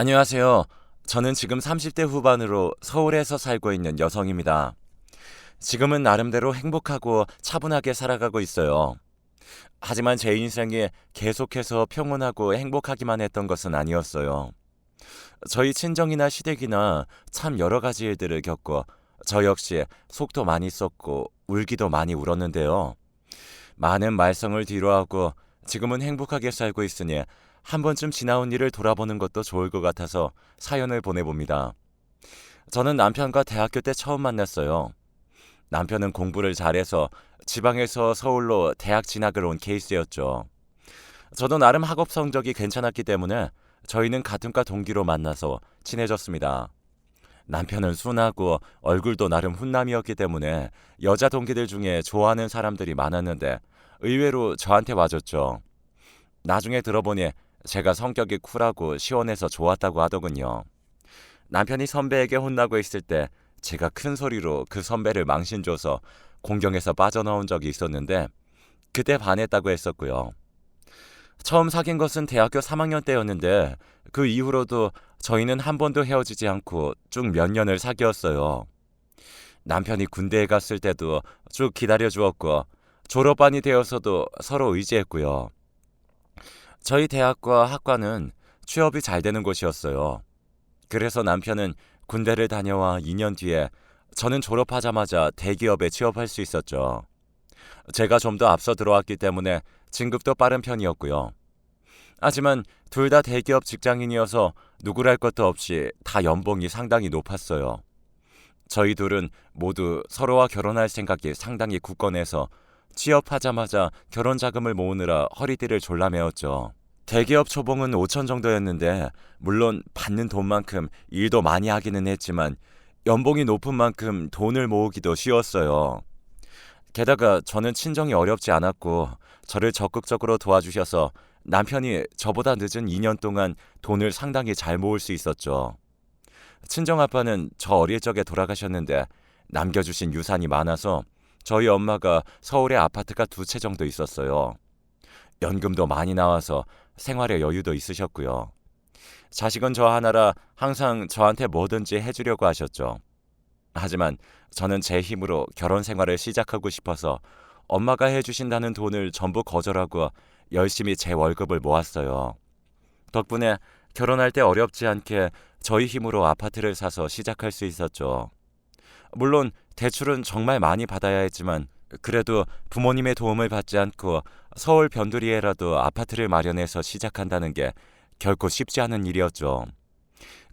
안녕하세요. 저는 지금 30대 후반으로 서울에서 살고 있는 여성입니다. 지금은 나름대로 행복하고 차분하게 살아가고 있어요. 하지만 제 인생에 계속해서 평온하고 행복하기만 했던 것은 아니었어요. 저희 친정이나 시댁이나 참 여러 가지 일들을 겪고 저 역시 속도 많이 썼고 울기도 많이 울었는데요. 많은 말썽을 뒤로하고 지금은 행복하게 살고 있으니 한 번쯤 지나온 일을 돌아보는 것도 좋을 것 같아서 사연을 보내봅니다. 저는 남편과 대학교 때 처음 만났어요. 남편은 공부를 잘해서 지방에서 서울로 대학 진학을 온 케이스였죠. 저도 나름 학업 성적이 괜찮았기 때문에 저희는 같은 과 동기로 만나서 친해졌습니다. 남편은 순하고 얼굴도 나름 훈남이었기 때문에 여자 동기들 중에 좋아하는 사람들이 많았는데 의외로 저한테 와줬죠. 나중에 들어보니 제가 성격이 쿨하고 시원해서 좋았다고 하더군요. 남편이 선배에게 혼나고 있을 때 제가 큰 소리로 그 선배를 망신줘서 공경에서 빠져나온 적이 있었는데 그때 반했다고 했었고요. 처음 사귄 것은 대학교 3학년 때였는데 그 이후로도 저희는 한 번도 헤어지지 않고 쭉 몇 년을 사귀었어요. 남편이 군대에 갔을 때도 쭉 기다려주었고 졸업반이 되어서도 서로 의지했고요. 저희 대학과 학과는 취업이 잘 되는 곳이었어요. 그래서 남편은 군대를 다녀와 2년 뒤에 저는 졸업하자마자 대기업에 취업할 수 있었죠. 제가 좀 더 앞서 들어왔기 때문에 진급도 빠른 편이었고요. 하지만 둘 다 대기업 직장인이어서 누구랄 것도 없이 다 연봉이 상당히 높았어요. 저희 둘은 모두 서로와 결혼할 생각이 상당히 굳건해서 취업하자마자 결혼 자금을 모으느라 허리띠를 졸라매었죠. 대기업 초봉은 5천 정도였는데 물론 받는 돈만큼 일도 많이 하기는 했지만 연봉이 높은 만큼 돈을 모으기도 쉬웠어요. 게다가 저는 친정이 어렵지 않았고 저를 적극적으로 도와주셔서 남편이 저보다 늦은 2년 동안 돈을 상당히 잘 모을 수 있었죠. 친정 아빠는 저 어릴 적에 돌아가셨는데 남겨주신 유산이 많아서 저희 엄마가 서울에 아파트가 2채 정도 있었어요. 연금도 많이 나와서 생활에 여유도 있으셨고요. 자식은 저 하나라 항상 저한테 뭐든지 해주려고 하셨죠. 하지만 저는 제 힘으로 결혼 생활을 시작하고 싶어서 엄마가 해주신다는 돈을 전부 거절하고 열심히 제 월급을 모았어요. 덕분에 결혼할 때 어렵지 않게 저희 힘으로 아파트를 사서 시작할 수 있었죠. 물론 대출은 정말 많이 받아야 했지만 그래도 부모님의 도움을 받지 않고 서울 변두리에라도 아파트를 마련해서 시작한다는 게 결코 쉽지 않은 일이었죠.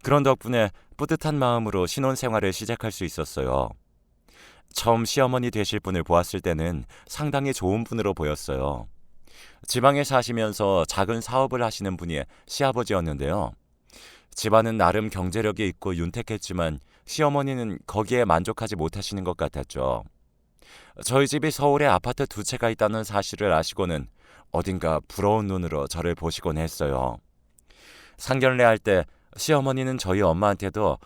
그런 덕분에 뿌듯한 마음으로 신혼생활을 시작할 수 있었어요. 처음 시어머니 되실 분을 보았을 때는 상당히 좋은 분으로 보였어요. 지방에 사시면서 작은 사업을 하시는 분이 시아버지였는데요. 집안은 나름 경제력이 있고 윤택했지만 시어머니는 거기에 만족하지 못하시는 것 같았죠. 저희 집이 서울에 아파트 2채가 있다는 사실을 아시고는 어딘가 부러운 눈으로 저를 보시곤 했어요. 상견례 할 때 시어머니는 저희 엄마한테도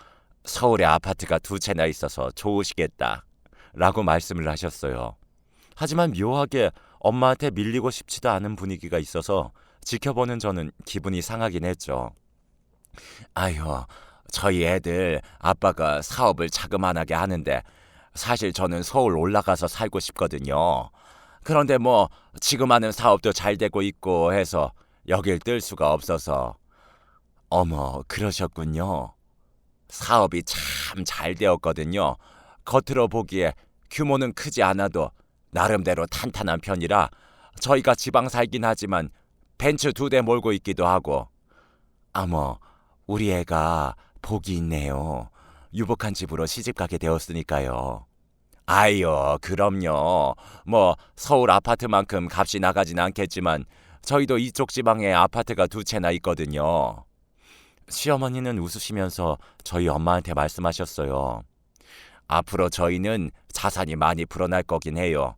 서울에 아파트가 2채나 있어서 좋으시겠다 라고 말씀을 하셨어요. 하지만 묘하게 엄마한테 밀리고 싶지도 않은 분위기가 있어서 지켜보는 저는 기분이 상하긴 했죠. 아휴, 저희 애들 아빠가 사업을 자그만하게 하는데 사실 저는 서울 올라가서 살고 싶거든요. 그런데 뭐 지금 하는 사업도 잘 되고 있고 해서 여길 뜰 수가 없어서. 어머, 그러셨군요. 사업이 참 잘 되었거든요. 겉으로 보기에 규모는 크지 않아도 나름대로 탄탄한 편이라 저희가 지방 살긴 하지만 벤츠 2대 몰고 있기도 하고. 어머, 우리 애가 복이 있네요. 유복한 집으로 시집가게 되었으니까요. 아이요, 그럼요. 뭐 서울 아파트만큼 값이 나가진 않겠지만 저희도 이쪽 지방에 아파트가 2채나 있거든요. 시어머니는 웃으시면서 저희 엄마한테 말씀하셨어요. 앞으로 저희는 자산이 많이 불어날 거긴 해요.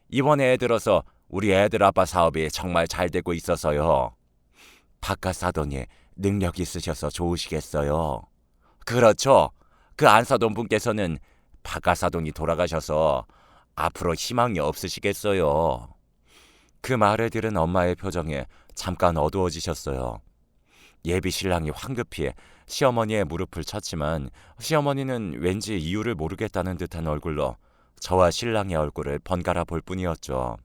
이번에 애 들어서 우리 애들 아빠 사업이 정말 잘 되고 있어서요. 바깥 사돈이 능력 있으셔서 좋으시겠어요. 그렇죠. 그 안사돈 분께서는 바깥 사돈이 돌아가셔서 앞으로 희망이 없으시겠어요. 그 말을 들은 엄마의 표정에 잠깐 어두워지셨어요. 예비 신랑이 황급히 시어머니의 무릎을 쳤지만 시어머니는 왠지 이유를 모르겠다는 듯한 얼굴로 저와 신랑의 얼굴을 번갈아 볼 뿐이었죠.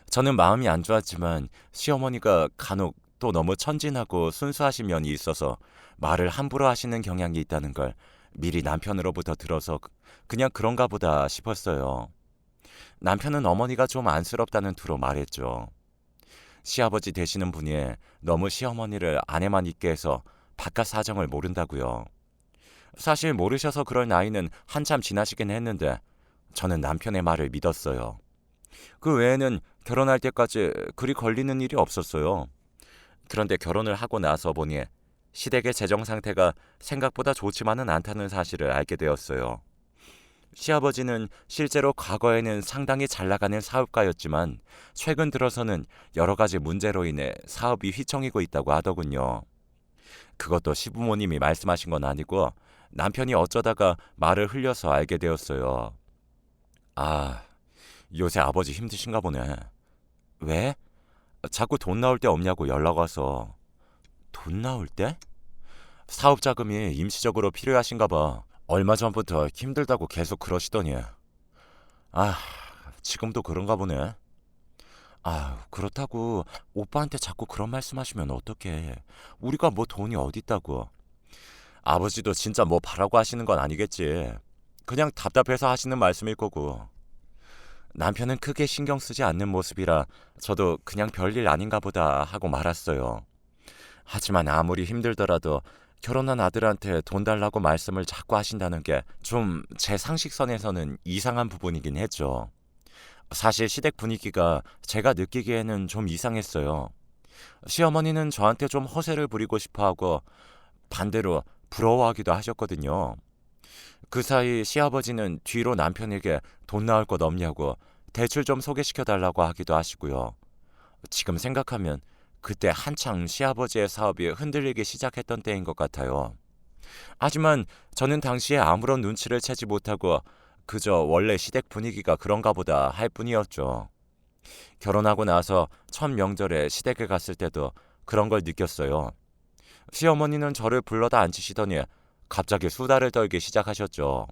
저는 마음이 안 좋았지만 시어머니가 간혹 또 너무 천진하고 순수하신 면이 있어서 말을 함부로 하시는 경향이 있다는 걸 미리 남편으로부터 들어서 그냥 그런가 보다 싶었어요. 남편은 어머니가 좀 안쓰럽다는 투로 말했죠. 시아버지 되시는 분이 너무 시어머니를 안에만 있게 해서 바깥 사정을 모른다고요. 사실 모르셔서 그럴 나이는 한참 지나시긴 했는데 저는 남편의 말을 믿었어요. 그 외에는 결혼할 때까지 그리 걸리는 일이 없었어요. 그런데 결혼을 하고 나서 보니 시댁의 재정 상태가 생각보다 좋지만은 않다는 사실을 알게 되었어요. 시아버지는 실제로 과거에는 상당히 잘 나가는 사업가였지만 최근 들어서는 여러 가지 문제로 인해 사업이 휘청이고 있다고 하더군요. 그것도 시부모님이 말씀하신 건 아니고 남편이 어쩌다가 말을 흘려서 알게 되었어요. 아, 요새 아버지 힘드신가 보네. 왜? 자꾸 돈 나올 때 없냐고 연락 와서. 돈 나올 때? 사업 자금이 임시적으로 필요하신가 봐. 얼마 전부터 힘들다고 계속 그러시더니. 아, 지금도 그런가 보네. 아, 그렇다고 오빠한테 자꾸 그런 말씀하시면 어떡해. 우리가 뭐 돈이 어딨다고. 아버지도 진짜 뭐 바라고 하시는 건 아니겠지. 그냥 답답해서 하시는 말씀일 거고. 남편은 크게 신경 쓰지 않는 모습이라 저도 그냥 별일 아닌가 보다 하고 말았어요. 하지만 아무리 힘들더라도 결혼한 아들한테 돈 달라고 말씀을 자꾸 하신다는 게 좀 제 상식선에서는 이상한 부분이긴 했죠. 사실 시댁 분위기가 제가 느끼기에는 좀 이상했어요. 시어머니는 저한테 좀 허세를 부리고 싶어 하고 반대로 부러워하기도 하셨거든요. 그 사이 시아버지는 뒤로 남편에게 돈 나올 것 없냐고 대출 좀 소개시켜 달라고 하기도 하시고요. 지금 생각하면 그때 한창 시아버지의 사업이 흔들리기 시작했던 때인 것 같아요. 하지만 저는 당시에 아무런 눈치를 채지 못하고 그저 원래 시댁 분위기가 그런가 보다 할 뿐이었죠. 결혼하고 나서 첫 명절에 시댁에 갔을 때도 그런 걸 느꼈어요. 시어머니는 저를 불러다 앉히시더니 갑자기 수다를 떨기 시작하셨죠.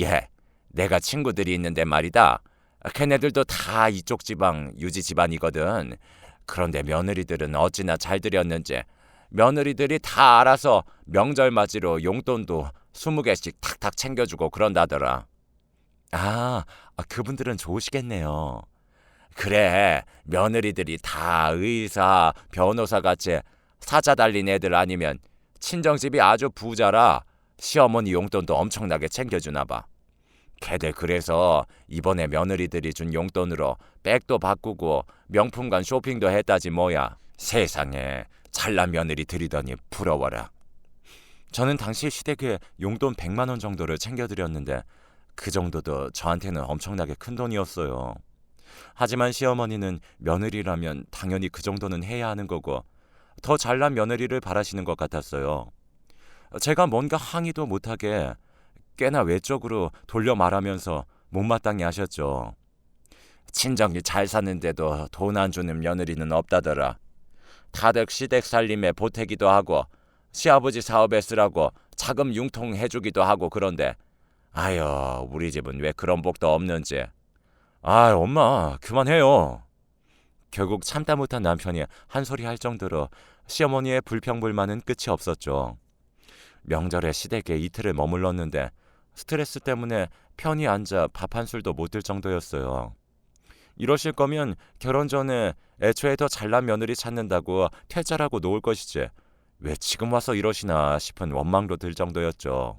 예, 내가 친구들이 있는데 말이다. 걔네들도 다 이쪽 지방 유지 집안이거든. 그런데 며느리들은 어찌나 잘 들였는지 며느리들이 다 알아서 명절 맞이로 용돈도 20개씩 탁탁 챙겨주고 그런다더라. 아, 그분들은 좋으시겠네요. 그래, 며느리들이 다 의사, 변호사 같이 사자 달린 애들 아니면 친정집이 아주 부자라 시어머니 용돈도 엄청나게 챙겨주나 봐. 걔들 그래서 이번에 며느리들이 준 용돈으로 백도 바꾸고 명품관 쇼핑도 했다지 뭐야. 세상에 잘난 며느리 들이더니 부러워라. 저는 당시 시댁에 용돈 100만 원 정도를 챙겨드렸는데 그 정도도 저한테는 엄청나게 큰 돈이었어요. 하지만 시어머니는 며느리라면 당연히 그 정도는 해야 하는 거고 더 잘난 며느리를 바라시는 것 같았어요. 제가 뭔가 항의도 못하게 꽤나 외적으로 돌려 말하면서 못마땅해 하셨죠. 친정이 잘 사는데도 돈 안 주는 며느리는 없다더라. 다들 시댁 살림에 보태기도 하고 시아버지 사업에 쓰라고 자금 융통해주기도 하고 그런데 아유 우리 집은 왜 그런 복도 없는지. 아 엄마 그만해요. 결국 참다 못한 남편이 한 소리 할 정도로 시어머니의 불평불만은 끝이 없었죠. 명절에 시댁에 이틀을 머물렀는데 스트레스 때문에 편히 앉아 밥 한 술도 못 들 정도였어요. 이러실 거면 결혼 전에 애초에 더 잘난 며느리 찾는다고 퇴짜라고 놓을 것이지 왜 지금 와서 이러시나 싶은 원망도 들 정도였죠.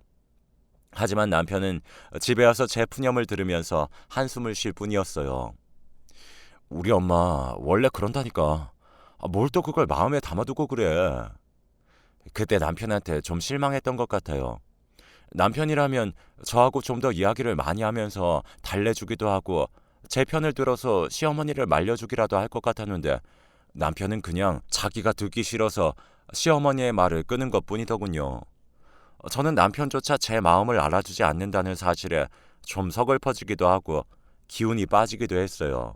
하지만 남편은 집에 와서 제 푸념을 들으면서 한숨을 쉴 뿐이었어요. 우리 엄마 원래 그런다니까. 뭘 또 그걸 마음에 담아두고 그래. 그때 남편한테 좀 실망했던 것 같아요. 남편이라면 저하고 좀 더 이야기를 많이 하면서 달래주기도 하고 제 편을 들어서 시어머니를 말려주기라도 할 것 같았는데 남편은 그냥 자기가 듣기 싫어서 시어머니의 말을 끄는 것뿐이더군요. 저는 남편조차 제 마음을 알아주지 않는다는 사실에 좀 서글퍼지기도 하고 기운이 빠지기도 했어요.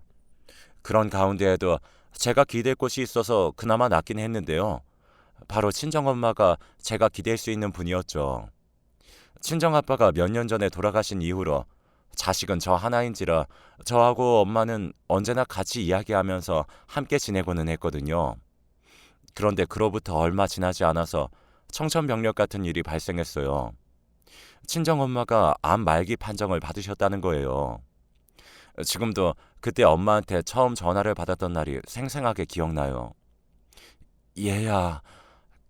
그런 가운데에도 제가 기댈 곳이 있어서 그나마 낫긴 했는데요. 바로 친정엄마가 제가 기댈 수 있는 분이었죠. 친정아빠가 몇 년 전에 돌아가신 이후로 자식은 저 하나인지라 저하고 엄마는 언제나 같이 이야기하면서 함께 지내고는 했거든요. 그런데 그로부터 얼마 지나지 않아서 청천벽력 같은 일이 발생했어요. 친정엄마가 암 말기 판정을 받으셨다는 거예요. 지금도 그때 엄마한테 처음 전화를 받았던 날이 생생하게 기억나요. 얘야,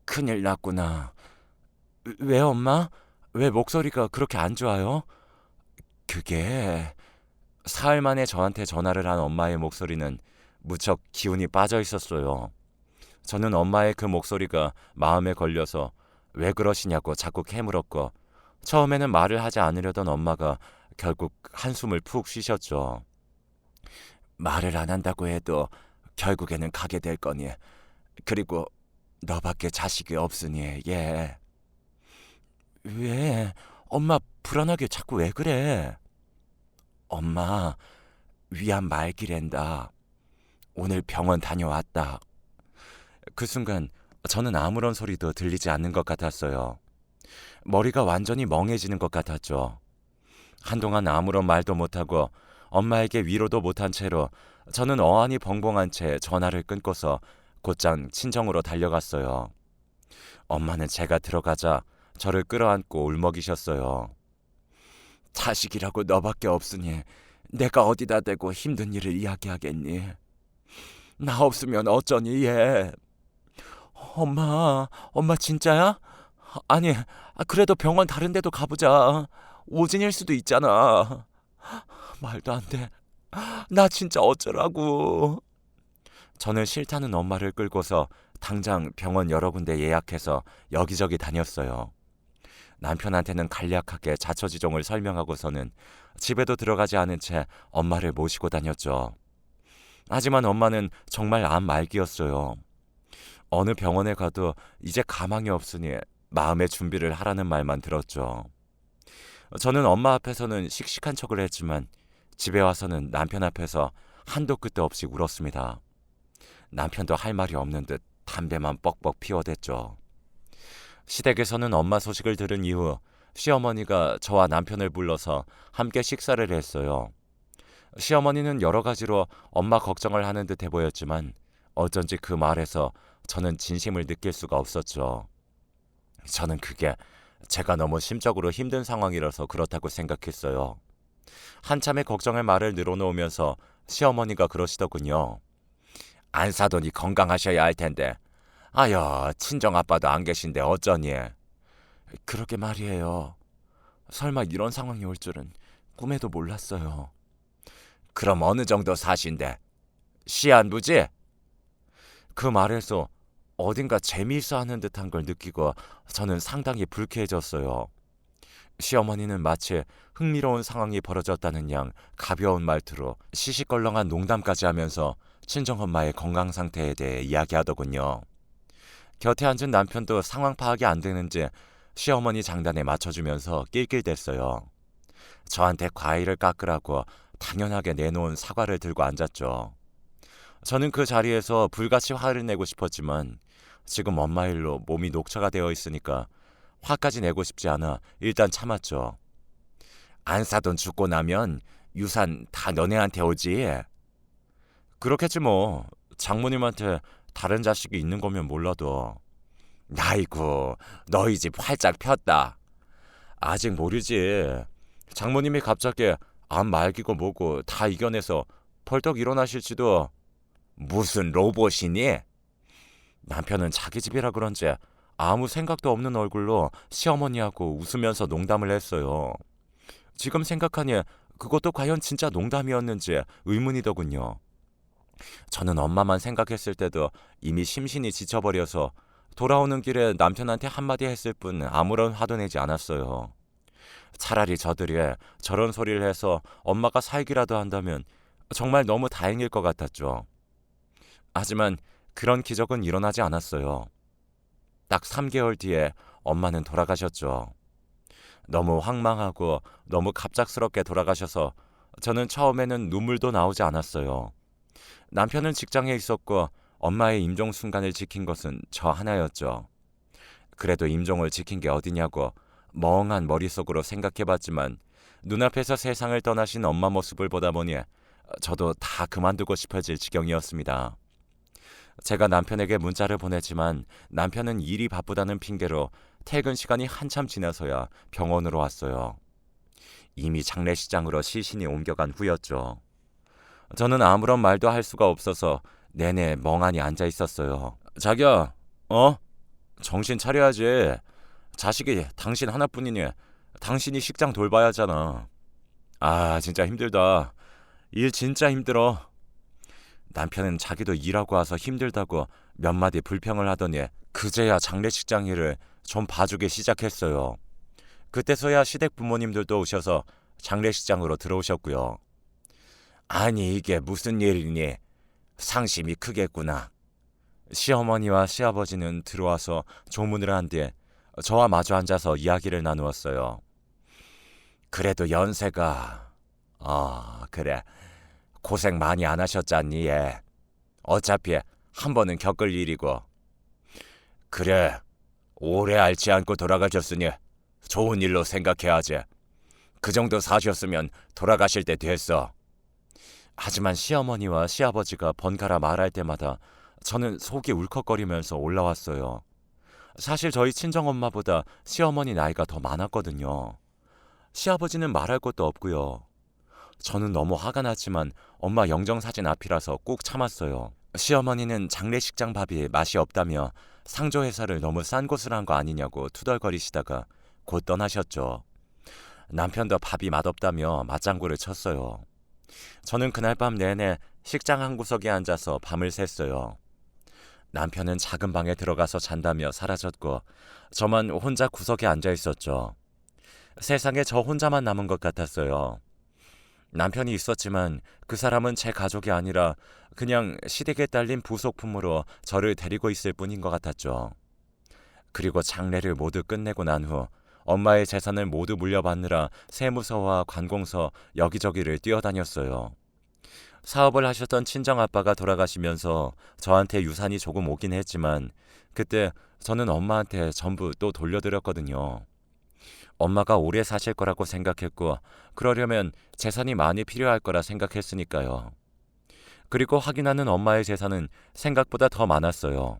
큰일 났구나. 왜 엄마? 왜 목소리가 그렇게 안 좋아요? 그게 사흘 만에 저한테 전화를 한 엄마의 목소리는 무척 기운이 빠져 있었어요. 저는 엄마의 그 목소리가 마음에 걸려서 왜 그러시냐고 자꾸 캐물었고 처음에는 말을 하지 않으려던 엄마가 결국 한숨을 푹 쉬셨죠. 말을 안 한다고 해도 결국에는 가게 될 거니. 그리고 너밖에 자식이 없으니 예. 왜? 엄마 불안하게 자꾸 왜 그래? 엄마 위암 말기랜다. 오늘 병원 다녀왔다. 그 순간 저는 아무런 소리도 들리지 않는 것 같았어요. 머리가 완전히 멍해지는 것 같았죠. 한동안 아무런 말도 못하고 엄마에게 위로도 못한 채로 저는 어안이 벙벙한 채 전화를 끊고서 곧장 친정으로 달려갔어요. 엄마는 제가 들어가자 저를 끌어안고 울먹이셨어요. 자식이라고 너밖에 없으니 내가 어디다 대고 힘든 일을 이야기하겠니? 나 없으면 어쩌니 얘. 엄마 진짜야? 아니, 그래도 병원 다른 데도 가보자. 오진일 수도 있잖아. 말도 안 돼. 나 진짜 어쩌라고. 저는 싫다는 엄마를 끌고서 당장 병원 여러 군데 예약해서 여기저기 다녔어요. 남편한테는 간략하게 자처지종을 설명하고서는 집에도 들어가지 않은 채 엄마를 모시고 다녔죠. 하지만 엄마는 정말 암 말기였어요. 어느 병원에 가도 이제 가망이 없으니 마음의 준비를 하라는 말만 들었죠. 저는 엄마 앞에서는 씩씩한 척을 했지만 집에 와서는 남편 앞에서 한도 끝도 없이 울었습니다. 남편도 할 말이 없는 듯 담배만 뻑뻑 피워댔죠. 시댁에서는 엄마 소식을 들은 이후 시어머니가 저와 남편을 불러서 함께 식사를 했어요. 시어머니는 여러 가지로 엄마 걱정을 하는 듯해 보였지만 어쩐지 그 말에서 저는 진심을 느낄 수가 없었죠. 저는 그게 제가 너무 심적으로 힘든 상황이라서 그렇다고 생각했어요. 한참의 걱정의 말을 늘어놓으면서 시어머니가 그러시더군요. 안 사돈이 건강하셔야 할 텐데. 아여, 친정아빠도 안 계신데 어쩌니? 그러게 말이에요. 설마 이런 상황이 올 줄은 꿈에도 몰랐어요. 그럼 어느 정도 사신데? 시한부지? 그 말에서 어딘가 재미있어 하는 듯한 걸 느끼고 저는 상당히 불쾌해졌어요. 시어머니는 마치 흥미로운 상황이 벌어졌다는 양 가벼운 말투로 시시껄렁한 농담까지 하면서 친정엄마의 건강 상태에 대해 이야기하더군요. 곁에 앉은 남편도 상황 파악이 안 되는지 시어머니 장단에 맞춰주면서 낄낄댔어요. 저한테 과일을 깎으라고 당연하게 내놓은 사과를 들고 앉았죠. 저는 그 자리에서 불같이 화를 내고 싶었지만 지금 엄마 일로 몸이 녹초가 되어 있으니까 화까지 내고 싶지 않아 일단 참았죠. 안사돈 죽고 나면 유산 다 너네한테 오지. 그렇겠지 뭐. 장모님한테 다른 자식이 있는 거면 몰라도. 아이고, 너희 집 활짝 폈다. 아직 모르지. 장모님이 갑자기 암 말기고 뭐고 다 이겨내서 벌떡 일어나실지도. 무슨 로봇이니? 남편은 자기 집이라 그런지 아무 생각도 없는 얼굴로 시어머니하고 웃으면서 농담을 했어요. 지금 생각하니 그것도 과연 진짜 농담이었는지 의문이더군요. 저는 엄마만 생각했을 때도 이미 심신이 지쳐버려서 돌아오는 길에 남편한테 한마디 했을 뿐 아무런 화도 내지 않았어요. 차라리 저들이 저런 소리를 해서 엄마가 살기라도 한다면 정말 너무 다행일 것 같았죠. 하지만 그런 기적은 일어나지 않았어요. 딱 3개월 뒤에 엄마는 돌아가셨죠. 너무 황망하고 너무 갑작스럽게 돌아가셔서 저는 처음에는 눈물도 나오지 않았어요. 남편은 직장에 있었고 엄마의 임종 순간을 지킨 것은 저 하나였죠. 그래도 임종을 지킨 게 어디냐고 멍한 머릿속으로 생각해봤지만 눈앞에서 세상을 떠나신 엄마 모습을 보다 보니 저도 다 그만두고 싶어질 지경이었습니다. 제가 남편에게 문자를 보냈지만 남편은 일이 바쁘다는 핑계로 퇴근 시간이 한참 지나서야 병원으로 왔어요. 이미 장례식장으로 시신이 옮겨간 후였죠. 저는 아무런 말도 할 수가 없어서 내내 멍하니 앉아 있었어요. 자기야, 정신 차려야지. 자식이 당신 하나뿐이니 당신이 식장 돌봐야 하잖아. 아, 진짜 힘들다. 일 진짜 힘들어. 남편은 자기도 일하고 와서 힘들다고 몇 마디 불평을 하더니 그제야 장례식장 일을 좀 봐주기 시작했어요. 그때서야 시댁 부모님들도 오셔서 장례식장으로 들어오셨고요. 아니 이게 무슨 일이니? 상심이 크겠구나. 시어머니와 시아버지는 들어와서 조문을 한 뒤에 저와 마주 앉아서 이야기를 나누었어요. 그래도 연세가 그래 고생 많이 안 하셨잖니 얘. 어차피 한 번은 겪을 일이고. 그래 오래 앓지 않고 돌아가셨으니 좋은 일로 생각해야지. 그 정도 사셨으면 돌아가실 때 됐어. 하지만 시어머니와 시아버지가 번갈아 말할 때마다 저는 속이 울컥거리면서 올라왔어요. 사실 저희 친정엄마보다 시어머니 나이가 더 많았거든요. 시아버지는 말할 것도 없고요. 저는 너무 화가 났지만 엄마 영정사진 앞이라서 꾹 참았어요. 시어머니는 장례식장 밥이 맛이 없다며 상조회사를 너무 싼 곳을 한 거 아니냐고 투덜거리시다가 곧 떠나셨죠. 남편도 밥이 맛없다며 맞장구를 쳤어요. 저는 그날 밤 내내 식장 한 구석에 앉아서 밤을 샜어요. 남편은 작은 방에 들어가서 잔다며 사라졌고 저만 혼자 구석에 앉아 있었죠. 세상에 저 혼자만 남은 것 같았어요. 남편이 있었지만 그 사람은 제 가족이 아니라 그냥 시댁에 딸린 부속품으로 저를 데리고 있을 뿐인 것 같았죠. 그리고 장례를 모두 끝내고 난 후 엄마의 재산을 모두 물려받느라 세무서와 관공서 여기저기를 뛰어다녔어요. 사업을 하셨던 친정아빠가 돌아가시면서 저한테 유산이 조금 오긴 했지만 그때 저는 엄마한테 전부 또 돌려드렸거든요. 엄마가 오래 사실 거라고 생각했고 그러려면 재산이 많이 필요할 거라 생각했으니까요. 그리고 확인하는 엄마의 재산은 생각보다 더 많았어요.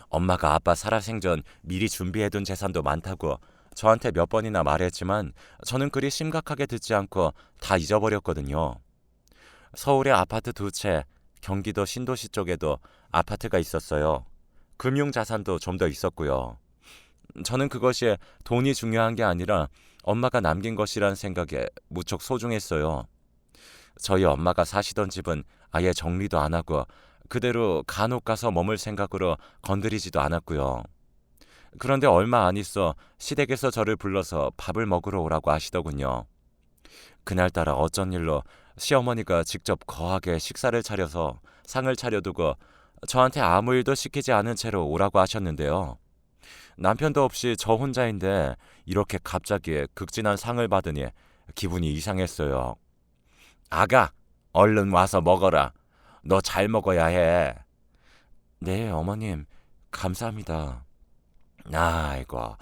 엄마가 아빠 살아생전 미리 준비해둔 재산도 많다고 저한테 몇 번이나 말했지만 저는 그리 심각하게 듣지 않고 다 잊어버렸거든요. 서울에 아파트 2채, 경기도 신도시 쪽에도 아파트가 있었어요. 금융자산도 좀 더 있었고요. 저는 그것이 돈이 중요한 게 아니라 엄마가 남긴 것이란 생각에 무척 소중했어요. 저희 엄마가 사시던 집은 아예 정리도 안 하고 그대로 간혹 가서 머물 생각으로 건드리지도 않았고요. 그런데 얼마 안 있어 시댁에서 저를 불러서 밥을 먹으러 오라고 하시더군요. 그날따라 어쩐 일로 시어머니가 직접 거하게 식사를 차려서 상을 차려두고 저한테 아무 일도 시키지 않은 채로 오라고 하셨는데요. 남편도 없이 저 혼자인데 이렇게 갑자기 극진한 상을 받으니 기분이 이상했어요. 아가, 얼른 와서 먹어라. 너 잘 먹어야 해. 네, 어머님. 감사합니다. 아이고,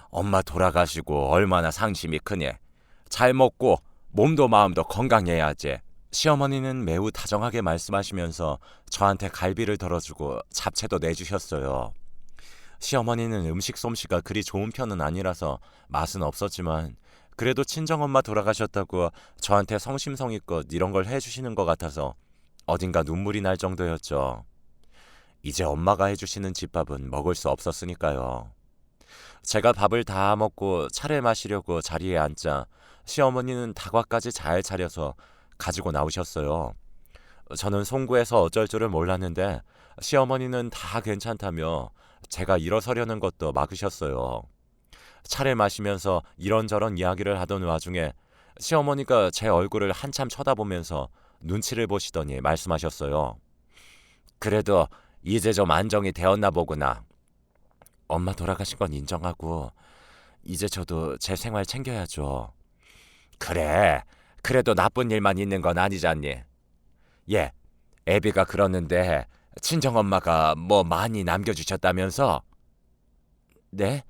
엄마 돌아가시고 얼마나 상심이 크니. 잘 먹고 몸도 마음도 건강해야지. 시어머니는 매우 다정하게 말씀하시면서 저한테 갈비를 덜어주고 잡채도 내주셨어요. 시어머니는 음식 솜씨가 그리 좋은 편은 아니라서 맛은 없었지만 그래도 친정엄마 돌아가셨다고 저한테 성심성의껏 이런 걸 해주시는 것 같아서 어딘가 눈물이 날 정도였죠. 이제 엄마가 해주시는 집밥은 먹을 수 없었으니까요. 제가 밥을 다 먹고 차를 마시려고 자리에 앉자 시어머니는 다과까지 잘 차려서 가지고 나오셨어요. 저는 송구해서 어쩔 줄을 몰랐는데 시어머니는 다 괜찮다며 제가 일어서려는 것도 막으셨어요. 차를 마시면서 이런저런 이야기를 하던 와중에 시어머니가 제 얼굴을 한참 쳐다보면서 눈치를 보시더니 말씀하셨어요. 그래도 이제 좀 안정이 되었나 보구나. 엄마 돌아가신 건 인정하고 이제 저도 제 생활 챙겨야죠. 그래, 그래도 나쁜 일만 있는 건 아니잖니. 예, 애비가 그러는데 친정엄마가 뭐 많이 남겨주셨다면서? 네?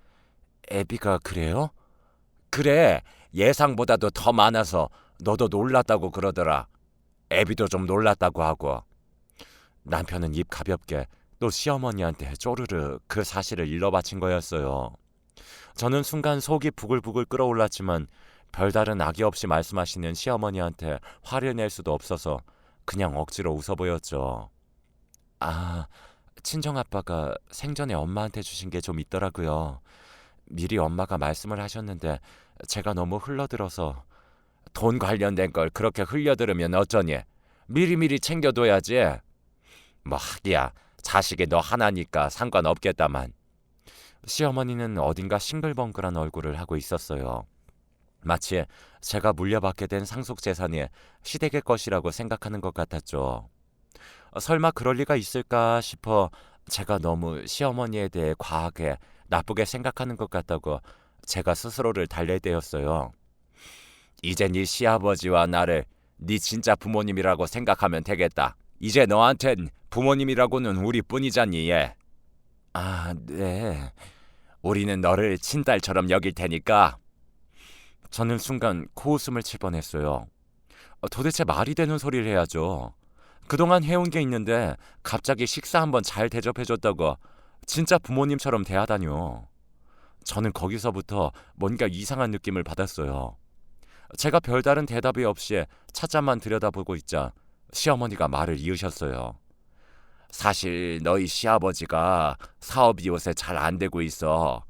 애비가 그래요? 그래, 예상보다도 더 많아서 너도 놀랐다고 그러더라. 애비도 좀 놀랐다고 하고. 남편은 입 가볍게 또 시어머니한테 쪼르르 그 사실을 일러바친 거였어요. 저는 순간 속이 부글부글 끓어올랐지만 별다른 악의 없이 말씀하시는 시어머니한테 화를 낼 수도 없어서 그냥 억지로 웃어 보였죠. 아, 친정아빠가 생전에 엄마한테 주신 게 좀 있더라고요. 미리 엄마가 말씀을 하셨는데 제가 너무 흘러들어서. 돈 관련된 걸 그렇게 흘려들으면 어쩌니? 미리미리 챙겨둬야지. 뭐 하기야, 자식이 너 하나니까 상관없겠다만. 시어머니는 어딘가 싱글벙글한 얼굴을 하고 있었어요. 마치 제가 물려받게 된 상속재산이 시댁의 것이라고 생각하는 것 같았죠. 설마 그럴 리가 있을까 싶어 제가 너무 시어머니에 대해 과하게 나쁘게 생각하는 것 같다고 제가 스스로를 달랠 때였어요. 이제 네 시아버지와 나를 네 진짜 부모님이라고 생각하면 되겠다. 이제 너한텐 부모님이라고는 우리뿐이잖니. 얘. 아, 네. 우리는 너를 친딸처럼 여길 테니까. 저는 순간 코웃음을 칠 뻔했어요. 도대체 말이 되는 소리를 해야죠. 그동안 해온 게 있는데 갑자기 식사 한번 잘 대접해줬다고 진짜 부모님처럼 대하다뇨. 저는 거기서부터 뭔가 이상한 느낌을 받았어요. 제가 별다른 대답이 없이 찻잔만 들여다보고 있자 시어머니가 말을 이으셨어요. 사실 너희 시아버지가 사업이 요새 잘 안 되고 있어.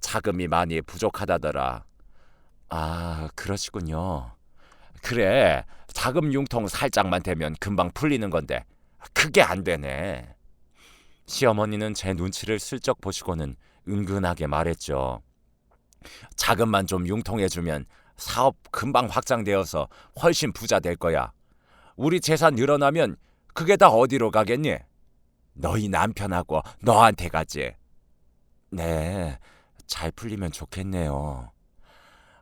자금이 많이 부족하다더라. 아, 그러시군요. 그래, 자금 융통 살짝만 되면 금방 풀리는 건데 그게 안 되네. 시어머니는 제 눈치를 슬쩍 보시고는 은근하게 말했죠. 자금만 좀 융통해주면 사업 금방 확장되어서 훨씬 부자 될 거야. 우리 재산 늘어나면 그게 다 어디로 가겠니? 너희 남편하고 너한테 가지. 네, 잘 풀리면 좋겠네요.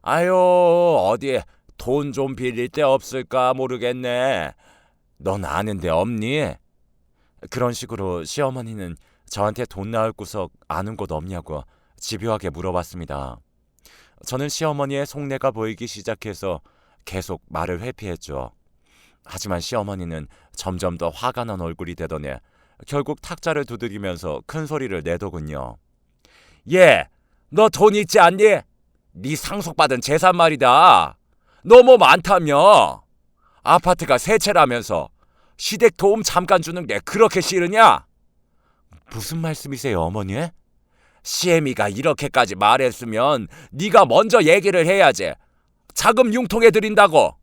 아유, 어디 돈 좀 빌릴 데 없을까 모르겠네. 넌 아는 데 없니? 그런 식으로 시어머니는 저한테 돈 나올 구석 아는 곳 없냐고 집요하게 물어봤습니다. 저는 시어머니의 속내가 보이기 시작해서 계속 말을 회피했죠. 하지만 시어머니는 점점 더 화가 난 얼굴이 되더니 결국 탁자를 두드리면서 큰 소리를 내더군요. 예, 너 돈 있지 않니? 네 상속받은 재산 말이다. 너무 많다며. 아파트가 세 채라면서 시댁 도움 잠깐 주는 게 그렇게 싫으냐? 무슨 말씀이세요, 어머니? 시애미가 이렇게까지 말했으면 네가 먼저 얘기를 해야지. 자금 융통해드린다고.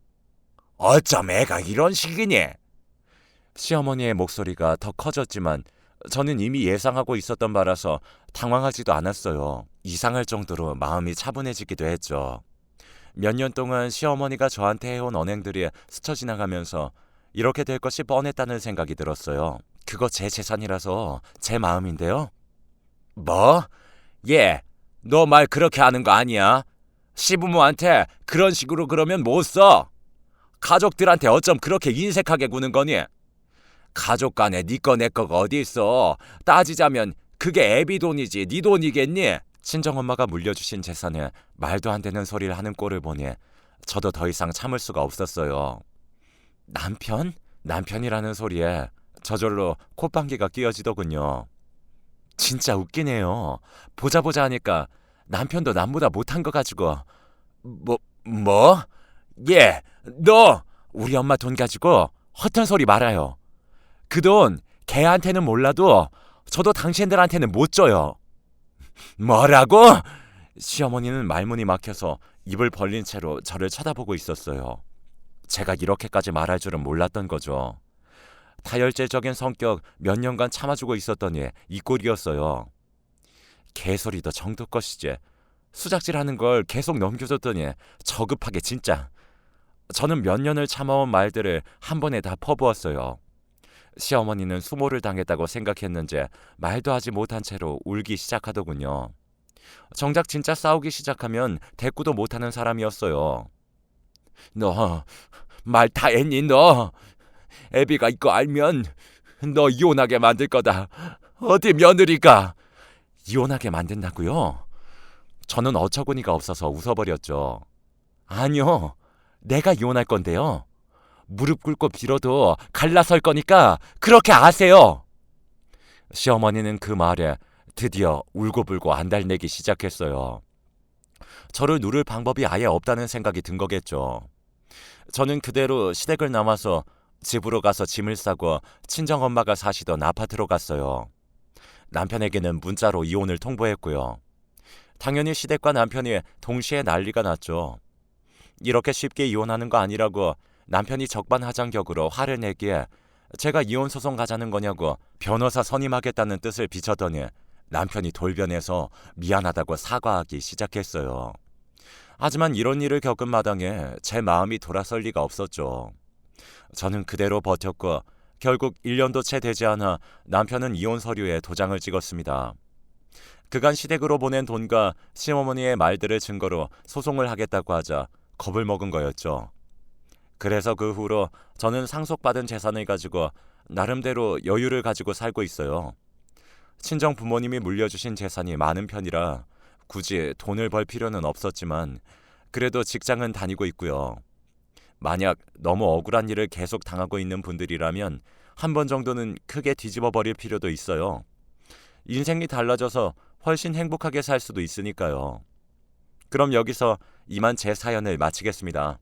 어쩜 애가 이런 식이니? 시어머니의 목소리가 더 커졌지만 저는 이미 예상하고 있었던 바라서 당황하지도 않았어요. 이상할 정도로 마음이 차분해지기도 했죠. 몇 년 동안 시어머니가 저한테 해온 언행들이 스쳐 지나가면서 이렇게 될 것이 뻔했다는 생각이 들었어요. 그거 제 재산이라서 제 마음인데요. 뭐? 예, 너 말 그렇게 하는 거 아니야. 시부모한테 그런 식으로 그러면 못 써. 가족들한테 어쩜 그렇게 인색하게 구는 거니? 가족 간에 네 거 내 거가 어디 있어. 따지자면 그게 애비 돈이지 네 돈이겠니? 친정엄마가 물려주신 재산에 말도 안 되는 소리를 하는 꼴을 보니 저도 더 이상 참을 수가 없었어요. 남편? 남편이라는 소리에 저절로 콧방귀가 끼어지더군요. 진짜 웃기네요. 보자 하니까 남편도 남보다 못한 거 가지고. 뭐? 예, 너 우리 엄마 돈 가지고 허튼 소리 말아요. 그 돈 걔한테는 몰라도 저도 당신들한테는 못 줘요. 뭐라고? 시어머니는 말문이 막혀서 입을 벌린 채로 저를 쳐다보고 있었어요. 제가 이렇게까지 말할 줄은 몰랐던 거죠. 다혈질적인 성격 몇 년간 참아주고 있었더니 이 꼴이었어요. 개소리도 정도 것이지. 수작질하는 걸 계속 넘겨줬더니 저급하게 진짜. 저는 몇 년을 참아온 말들을 한 번에 다 퍼부었어요. 시어머니는 수모를 당했다고 생각했는지 말도 하지 못한 채로 울기 시작하더군요. 정작 진짜 싸우기 시작하면 대꾸도 못하는 사람이었어요. 너 말 다 했니 너? 애비가 이거 알면 너 이혼하게 만들 거다. 어디 며느리가. 이혼하게 만든다고요? 저는 어처구니가 없어서 웃어버렸죠. 아니요. 내가 이혼할 건데요. 무릎 꿇고 빌어도 갈라설 거니까 그렇게 아세요. 시어머니는 그 말에 드디어 울고불고 안달내기 시작했어요. 저를 누를 방법이 아예 없다는 생각이 든 거겠죠. 저는 그대로 시댁을 넘어서 집으로 가서 짐을 싸고 친정엄마가 사시던 아파트로 갔어요. 남편에게는 문자로 이혼을 통보했고요. 당연히 시댁과 남편이 동시에 난리가 났죠. 이렇게 쉽게 이혼하는 거 아니라고 남편이 적반하장격으로 화를 내기에 제가 이혼 소송 가자는 거냐고 변호사 선임하겠다는 뜻을 비쳤더니 남편이 돌변해서 미안하다고 사과하기 시작했어요. 하지만 이런 일을 겪은 마당에 제 마음이 돌아설 리가 없었죠. 저는 그대로 버텼고 결국 1년도 채 되지 않아 남편은 이혼 서류에 도장을 찍었습니다. 그간 시댁으로 보낸 돈과 시어머니의 말들을 증거로 소송을 하겠다고 하자 겁을 먹은 거였죠. 그래서 그 후로 저는 상속받은 재산을 가지고 나름대로 여유를 가지고 살고 있어요. 친정 부모님이 물려주신 재산이 많은 편이라 굳이 돈을 벌 필요는 없었지만 그래도 직장은 다니고 있고요. 만약 너무 억울한 일을 계속 당하고 있는 분들이라면 한 번 정도는 크게 뒤집어 버릴 필요도 있어요. 인생이 달라져서 훨씬 행복하게 살 수도 있으니까요. 그럼 여기서 이만 제 사연을 마치겠습니다.